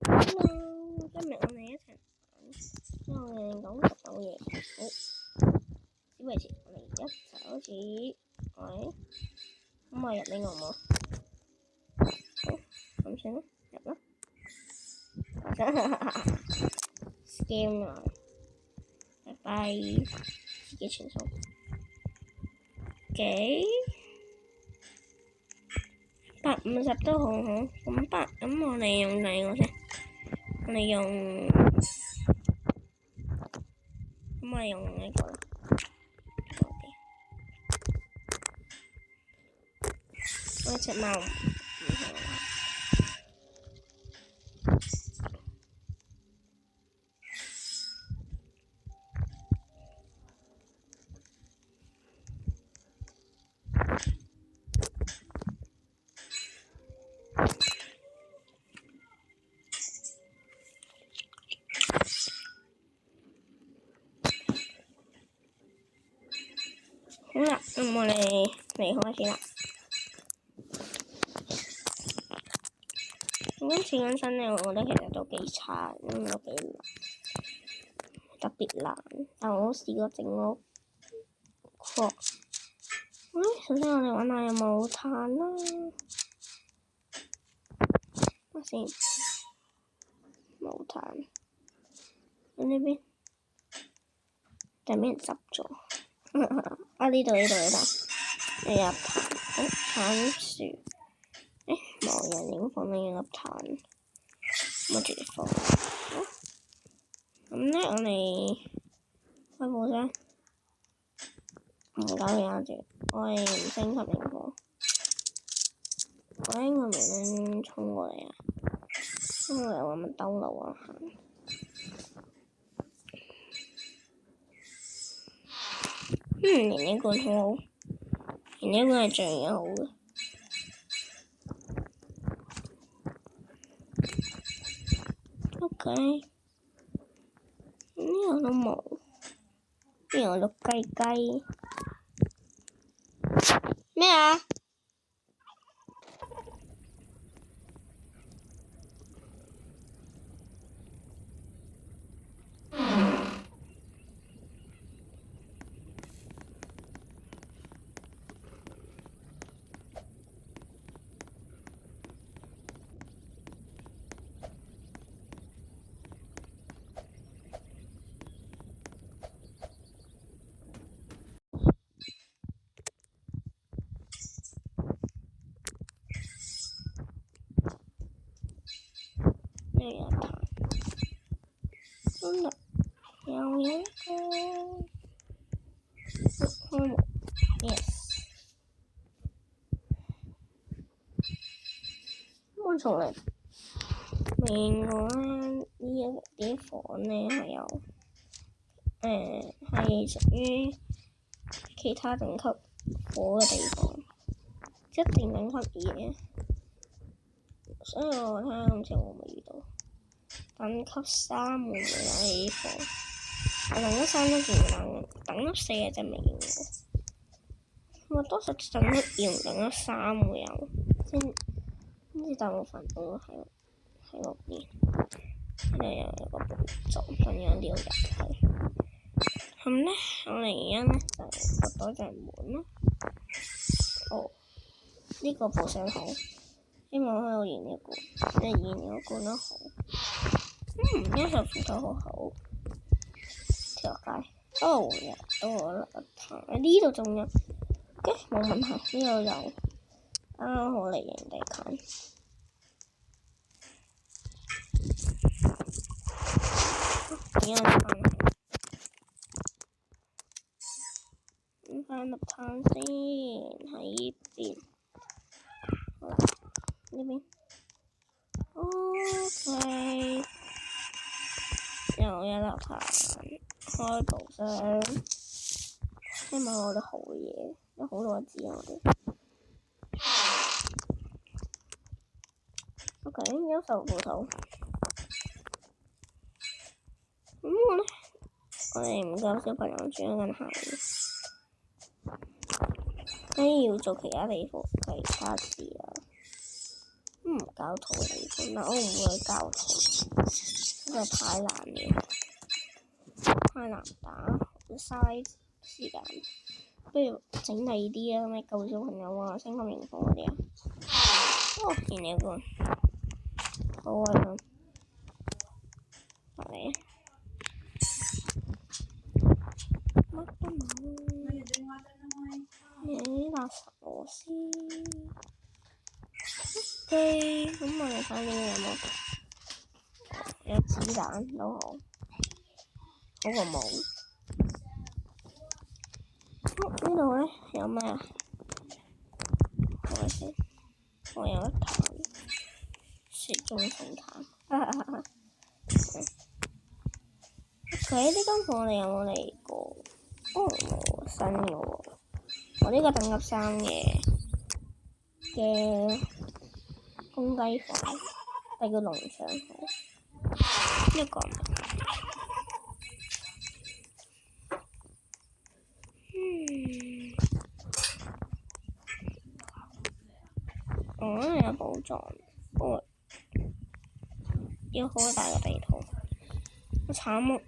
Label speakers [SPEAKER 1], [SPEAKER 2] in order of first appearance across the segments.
[SPEAKER 1] Hello，今日我哋一齊玩，我哋講99夜。好，事不宜遲，我哋一齊開始。喂，咁我入呢個好冇？好，咁算啦，入啦。scam 啊！拜拜，自己傳送。幾150都好好，咁我哋用第二個先，我哋用呢個啦。我隻貓唔好啦。好啦，咁我哋嚟開始啦。今次更新呢，我覺得其實都幾差，都幾難，特別難。但我試過整個殼。首先我哋揾下有冇炭啦。睇先，冇炭。喺呢邊，但係俾人執咗。啊！呢度，你入炭，炭樹。冇人已經放咗一粒炭，咁直接放。咁呢，我哋開火先，唔搞嘢住，我哋唔升級靈火。我應該唔能衝過嚟啊！因為我咪兜路啊行。連一罐好，連一罐係最好嘅。OK，呢個都冇，邊有隻雞？咩啊？有炭，真係有一個開門 ，yes。我從來未過呢啲房呢係有係屬於其他等級火嘅地方，一定等級2，所以我睇下今次我冇遇到。等級3會唔會有呢啲貨？我等級3都見唔等級4就未見過。我多數等級2同等級3會有，先至大部分都喺嗰邊。呢度有個步驟，咁樣都要入去。咁呢，我哋而家呢就個袋就係門啦。呢個部上好，希望可以有燃料罐，燃料罐都好。呢條斧頭好好，條街都有，喺呢度仲有，冇問題，呢度有，啱好嚟營地近。而家翻粒炭先，喺呢邊，好啦，呢邊 ，OK。又一粒炭，開寶箱，希望我哋好嘢，有好多字我哋。OK，優秀斧頭。我哋唔夠小朋友住緊下，所以要做其他事啦。交圖嘅地方，但我唔會去交圖，因為太難了，太難打，嘥時間。不如整第二啲啊，咩救小朋友啊、升級營火嗰啲啊。哦，見你個，好啊咁，落嚟啊！乜都冇，你垃圾螺絲。咁我哋睇呢有冇？有子彈都好，好過冇。呢度咧有咩啊？睇下先，我有一彈雪中送彈。佢呢間房我哋有冇嚟過？哦，冇新嘅喎。我呢個等級3嘅公雞房，係叫農場房。一個有寶藏，不過要好大個地圖。好慘啊！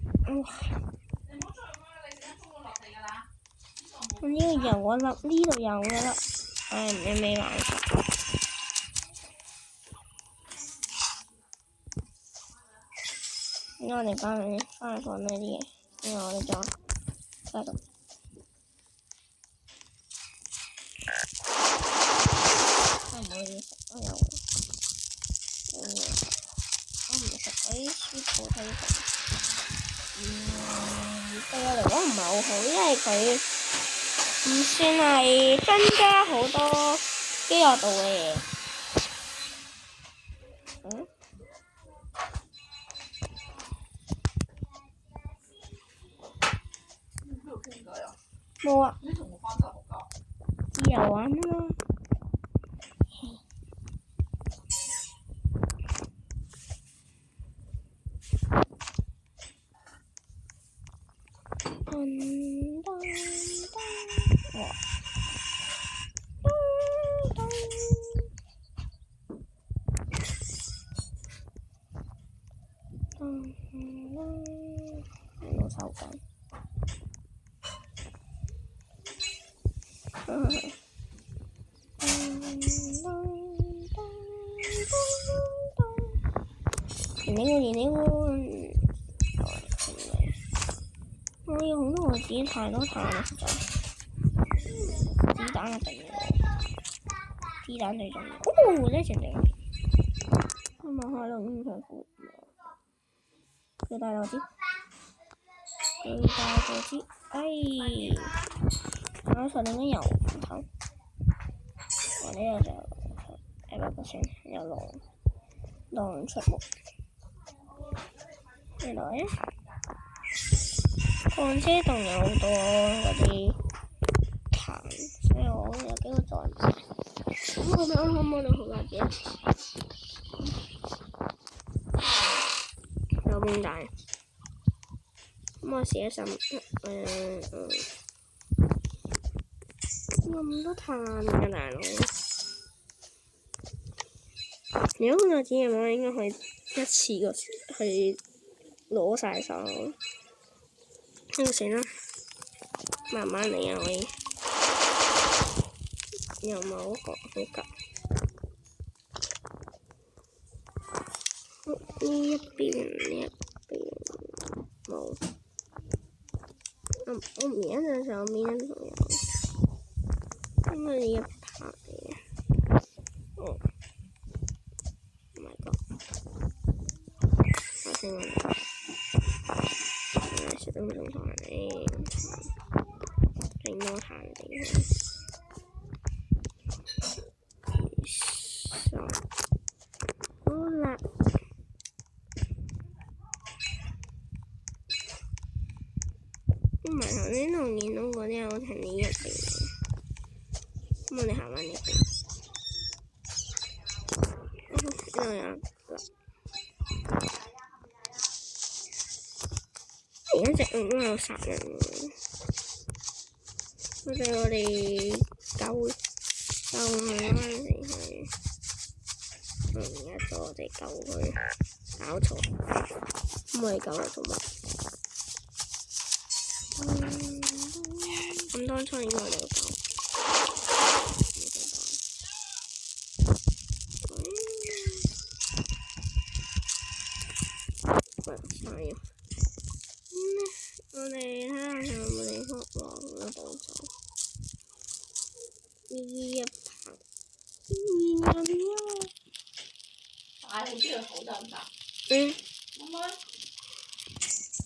[SPEAKER 1] 我呢度有一粒，呢度有一粒，唉，唔知咩辦法。我哋翻嚟放呢啲嘢，然後我哋再繼續。唔好意思，我唔食嗰啲舒普西粉。對我嚟講唔係好好，因為佢唔算係增加好多肌肉度嘅嘢。冇啊！自由玩啊嘛。手緊。我要好多個子太多彈啦，實在。子彈一定要，子彈最重要。哦，呢隻嚟。我咪開到咁長褲。最大個子，我上面有唔同。我呢個就100%有狼出沒。原來咧，礦車洞有好多嗰啲彈，所以我有幾個在賣。咁我可唔可以好大隻？有咁大？咁我試一陣，咁多炭㗎大佬，如果有錢嘅話，應該可以一次過去攞晒手。呢個算啦，慢慢嚟啊！可以又冇好急。呢一邊冇。我唔記得咗上面仲有，因為一排嘅。Oh my god！ 我先揾，食都唔仲彈咧，整多彈地方。好啦。唔係頭先同見到嗰啲好似呢一邊，咁我哋行翻呢邊。呢度有啦。而家隻烏有殺人喎，我哋救佢啦，而家我哋救佢，搞錯，咁我哋救佢做乜？咁當初應該我哋要救。喂，我哋睇下有冇地方哇，好多步驟。呢一棚，
[SPEAKER 2] 大好啲好得唔得？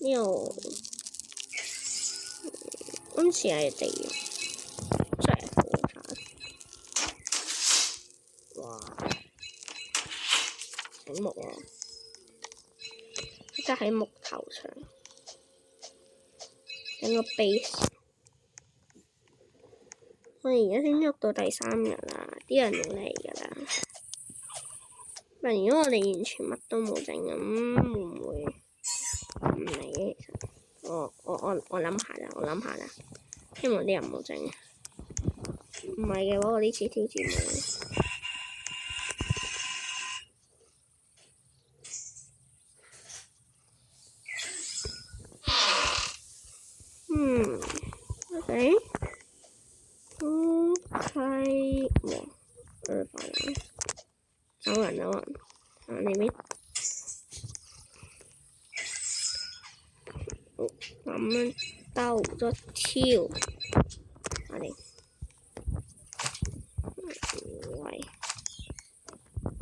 [SPEAKER 1] 呢度今次係地獄，真係好慘。哇！醒目啊！即刻喺木頭上整個 base。我而家先喐到第3日啦，啲人要嚟㗎啦。但如果我哋完全乜都冇整咁，會唔會唔嚟嘅？其實我諗下啦，希望啲人冇整。唔係嘅話，我呢次挑戰冇。OK。哇，200走人，呢邊。好，咁樣兜咗跳，我哋喂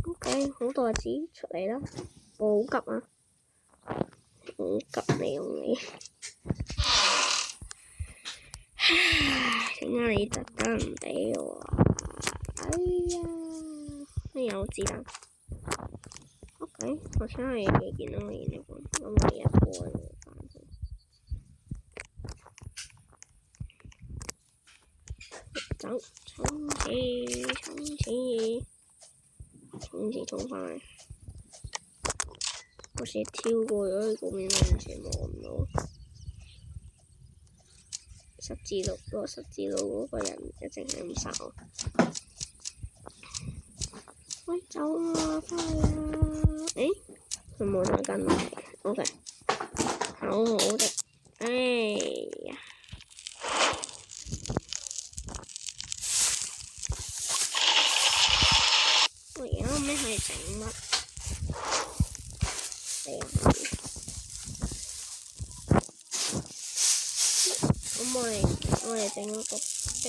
[SPEAKER 1] ，OK， 好袋子出嚟啦，我好急啊，好急你用你。點解你特登唔俾我啊？哎呀，咩有子彈 ？OK， 我想係見到我見到個，咁我一波就翻去。走，衝翻嚟！好似跳過咗呢個面，完全望唔到。十字路嗰個人一直係咁殺我。喂，走啊！翻去啊！佢冇再跟我嚟。OK， 好好的。哎呀！我而家咩係整乜？咁我哋整嗰個飛。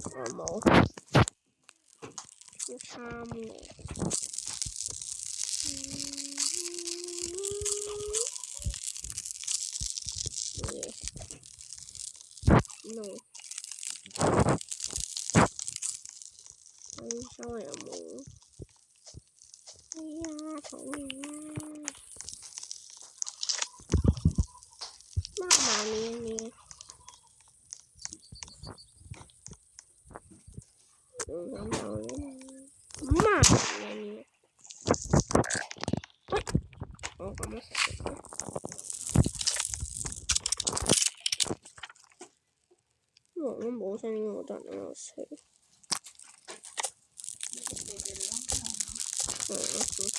[SPEAKER 1] 我冇，要參喎。No。周圍有冇？哎呀，討厭啦！媽咪。喂，我咁樣食嘅。我冇聲，我得人喺度食。好睇。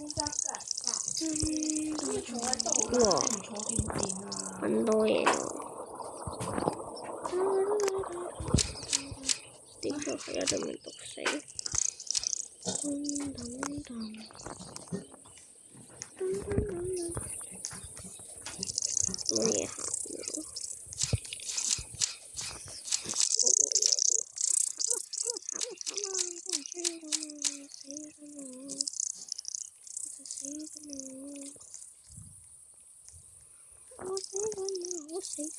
[SPEAKER 1] 哇，很多嘢喎。的確係一定會毒死。冇嘢行喎。我死緊，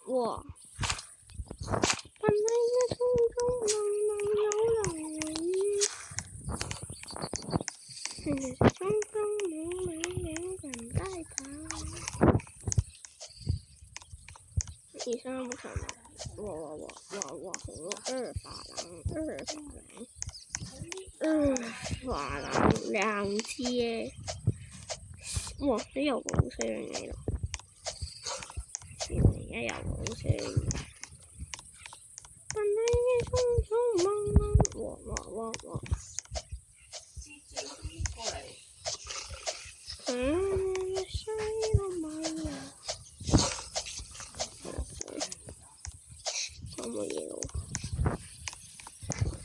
[SPEAKER 1] 哇！但係嘅空中茫茫有人影，匆匆忙忙兩個人帶跑。第三部場了，我法郎兩隻耶！哇！你又冇四樣嘢咯，而家又冇四樣嘢。但係嘅匆匆忙忙，哇！我冇嘢咯，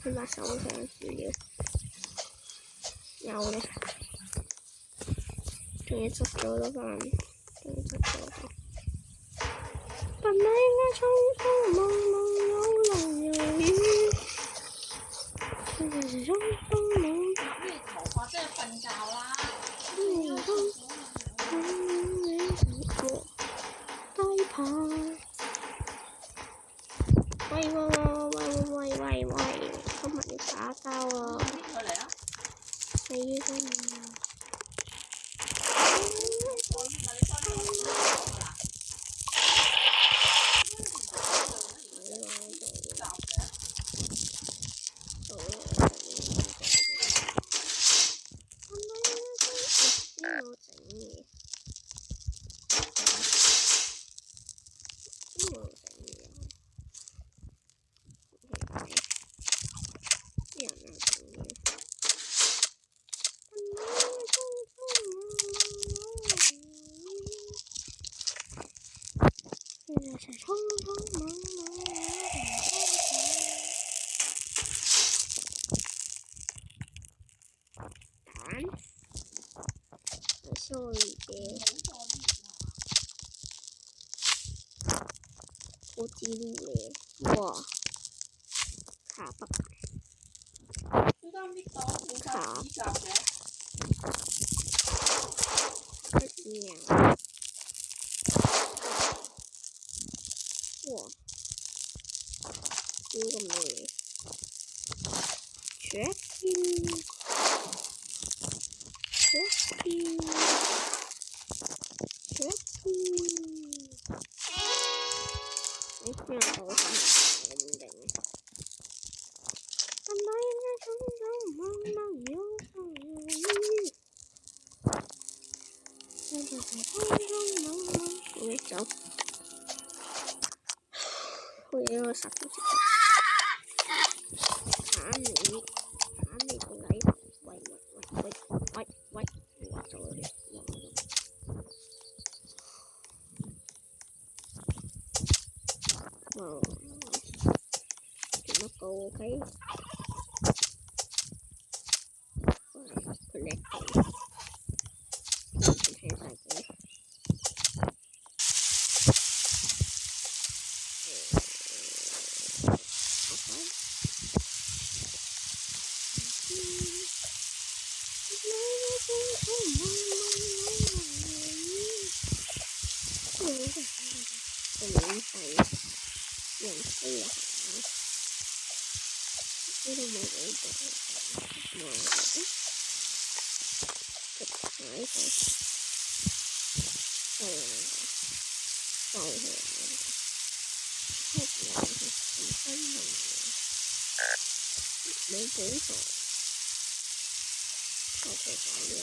[SPEAKER 1] 佢把手上資料有咧，仲要執咗多份，但係嘅匆匆忙忙有浪有雨，匆匆忙忙。
[SPEAKER 2] 咩頭髮真係瞓覺啦！
[SPEAKER 1] 帶跑。喂！今日要打交啊！
[SPEAKER 2] 邊個嚟啊？
[SPEAKER 1] 你呢個sorry 嘅，我知你哇，卡北，卡北娘，哇，呢個咩 ？Jackie。你邊有好心咁勁？但係嘅匆匆忙忙有浪有雨，我哋走，我要個十條線。砍你個禮！喂！我走咗啲。點乜個 OK？ 佢叻到，完全聽晒佢。免費人飛行，呢度冇幾多，冇直踩上，係啊，係係冇補助，我哋講嘢。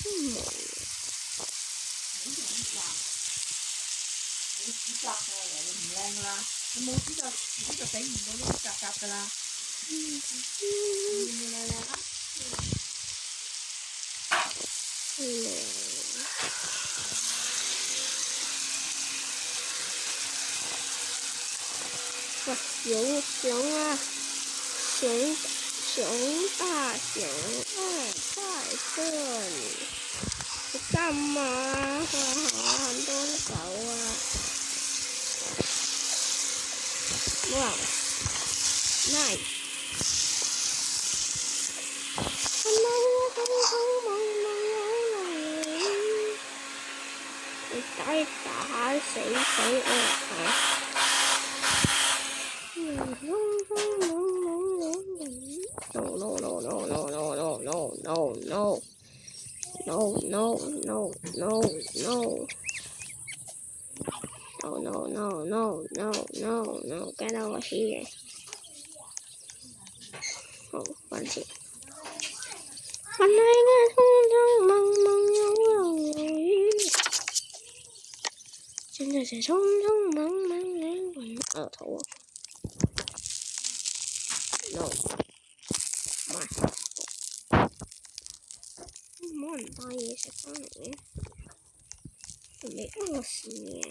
[SPEAKER 1] 真冇。
[SPEAKER 2] 你指甲嘅嚟，你唔靚啦。你冇指甲，自己就整唔到呢啲甲甲㗎啦。靚啦。
[SPEAKER 1] 哇，熊啊，熊大熊二在这里，你干嘛？很多狗啊！哇 ，nice！ 你該打死佢啊！No, get over here. 好，放棄。原來嘅空中茫茫有雨，現在是匆匆忙忙靈魂額頭啊 ！No， 冇人帶嘢食返嚟嘅，仲未餓死啊！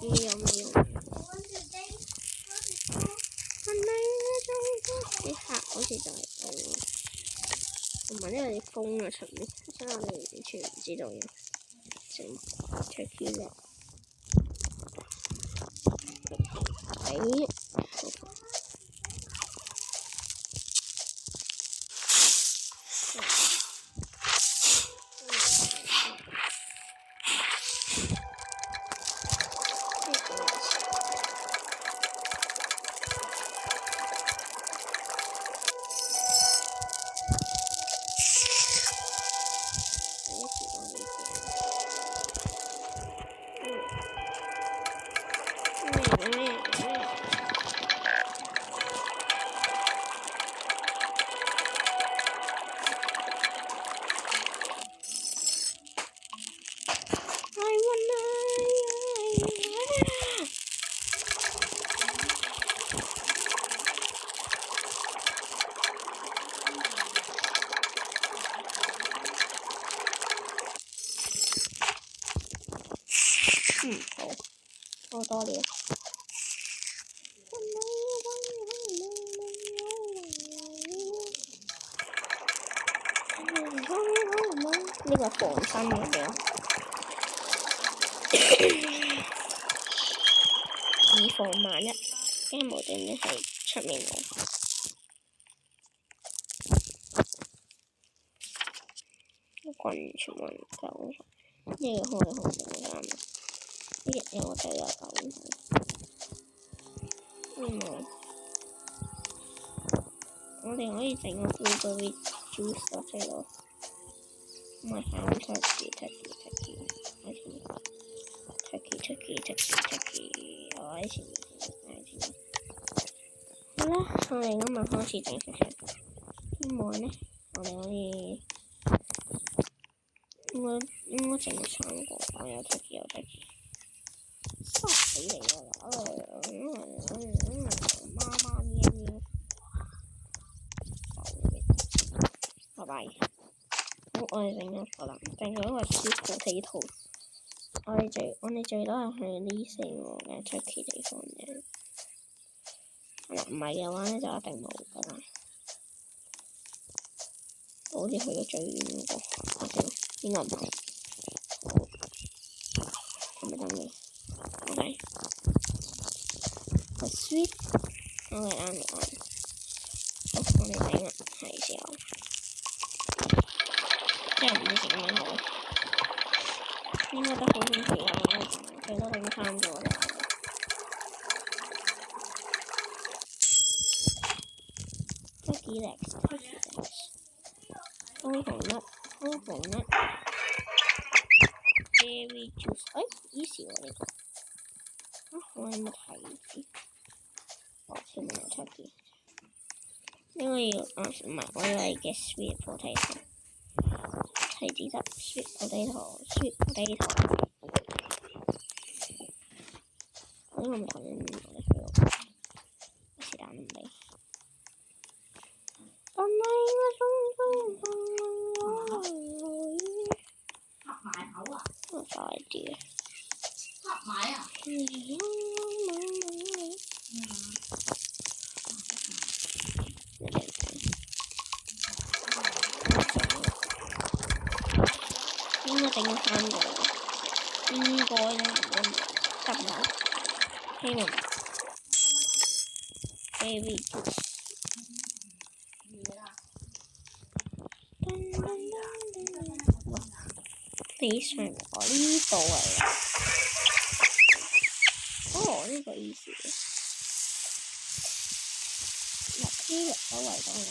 [SPEAKER 1] 有冇用？啲客好似就係到，同埋呢有啲風啊出面，所以我哋完全唔知道嘅。整 turkey leg， 好，多了。呢個防身嚟嘅，以防萬一，驚無端端喺出面喎。群全部人救，呢個開好冇啱。呢日有我哋有救。我哋可以整個 blueberry juice 落嚟咯。唔係係 turkey， 我喺前面。好啦，我哋今日開始整食食。希望呢，我哋可以應該整到3個，有 turkey 有 turkey。收起嚟㗎啦！媽媽咩咩。拜拜。好，我哋整咗個啦，整咗個 sweet potato。我哋最多係去呢4個嘅 turkey 地方嘅。唔係嘅話咧，就一定冇㗎啦。好似去到最遠嗰個，應該唔係。係咪得嘅？OK。個 sweet， 我哋啱嚟啱。好，我哋整啦，係時候。真係唔知整咩好，應該都好天氣啦，最多整3個啦。Take it relax。紅粒，berry juice， easy 喎呢個。我有冇提子？前面有出嘅。因為要唔係，我以為嘅 sweet potato。提子汁 sweet potato。我呢個唔同嘅，是但唔理。但係我心中合埋口啊！我快啲。合埋啊！應該整咗3個，應該咧得唔得？希望 baby juice。你上我呢度嚟啊！哦，呢個意思嘅。入啲入咗維多利亞。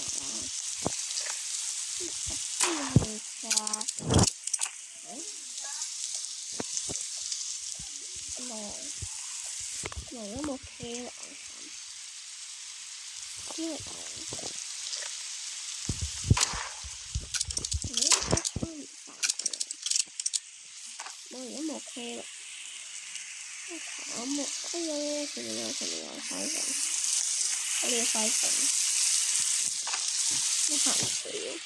[SPEAKER 1] 我有冇茄啊？茄啊！我有冇茄啊？慘啊！哎呀，前面有快粉，我哋快粉，咩行水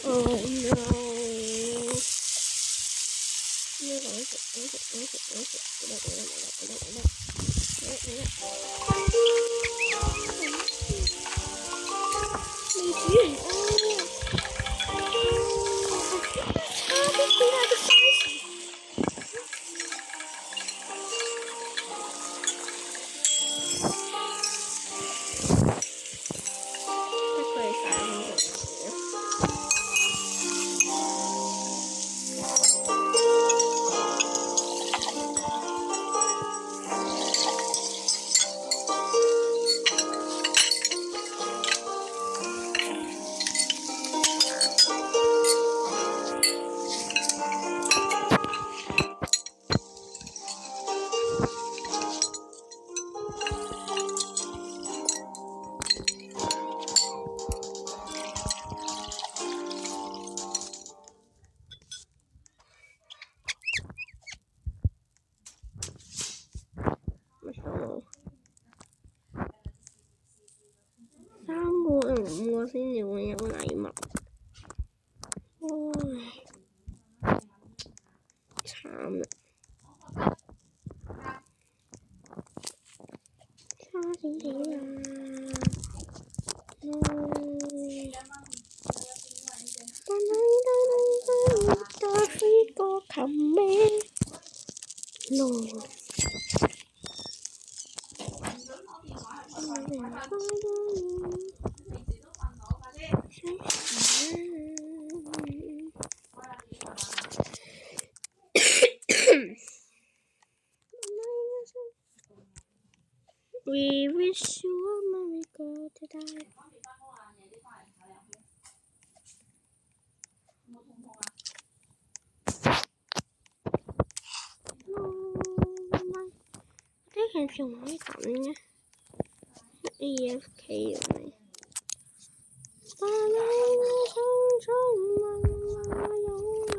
[SPEAKER 1] ？Oh no！5個先至會有禮物，唉，慘啦，差點幾啦，個琴咩？We wish you a merry birthday。啲嘢仲可以咁嘅 ，AFK 咁嘅。但係我心中默默有淚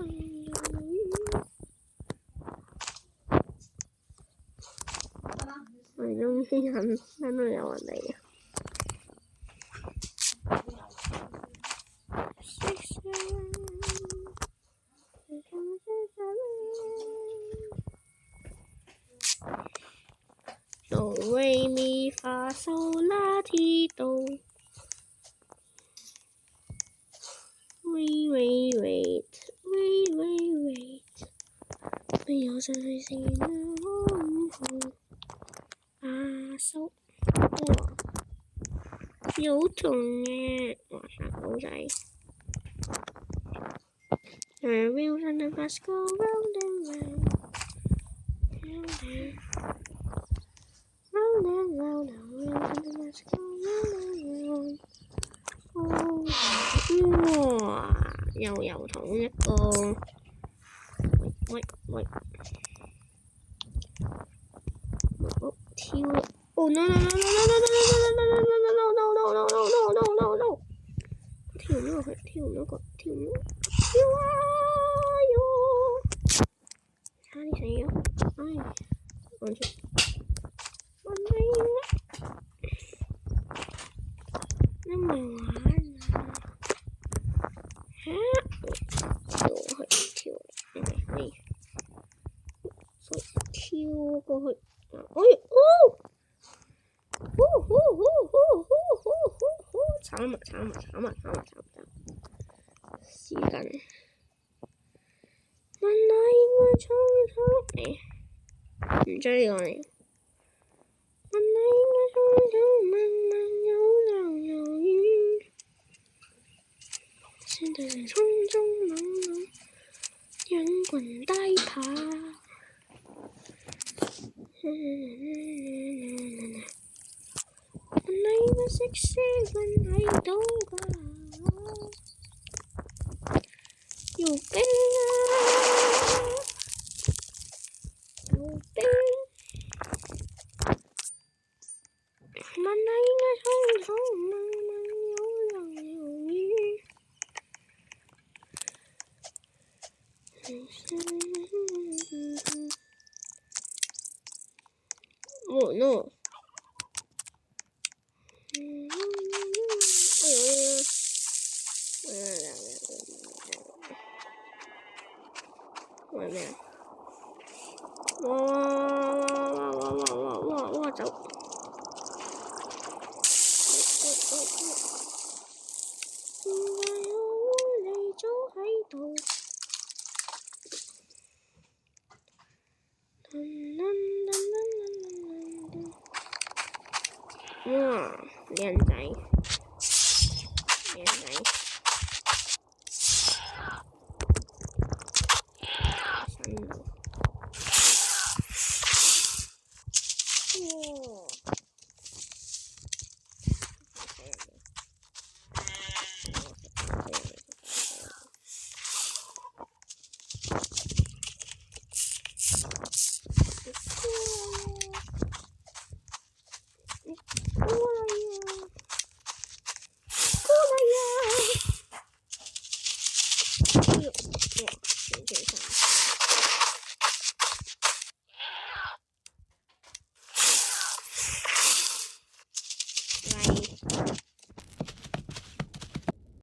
[SPEAKER 1] 我哋終於等到有人嚟啊！哆來咪發嗦啦提哆。Wait， 不要再線啦，好唔好啊？手，哇，有痛嘅，哇，殺狗仔。The wheels on the bus go round and round, round and round, the wheels on the bus go round and round. 哇，又有桶一個。喂，我跳啦！ Oh no no no no no no no no no no no no no no no no no！ 跳唔到落去，跳唔到個，跳啊喲！差啲死咗，唉，安全。問你有冇玩啊？嚇！跳落去，跳過去。慘！時間問我應該衝唔追我嚟。問我應該衝慢有涼有雨，現在是匆匆忙忙人滾帶爬。問你應該識7喺度吧？有病啊！有病！問你應該匆匆忙忙有涼有雨。Oh no！ 喂咩啊？哇走！點解我你早喺度？哇，靚仔！Bye.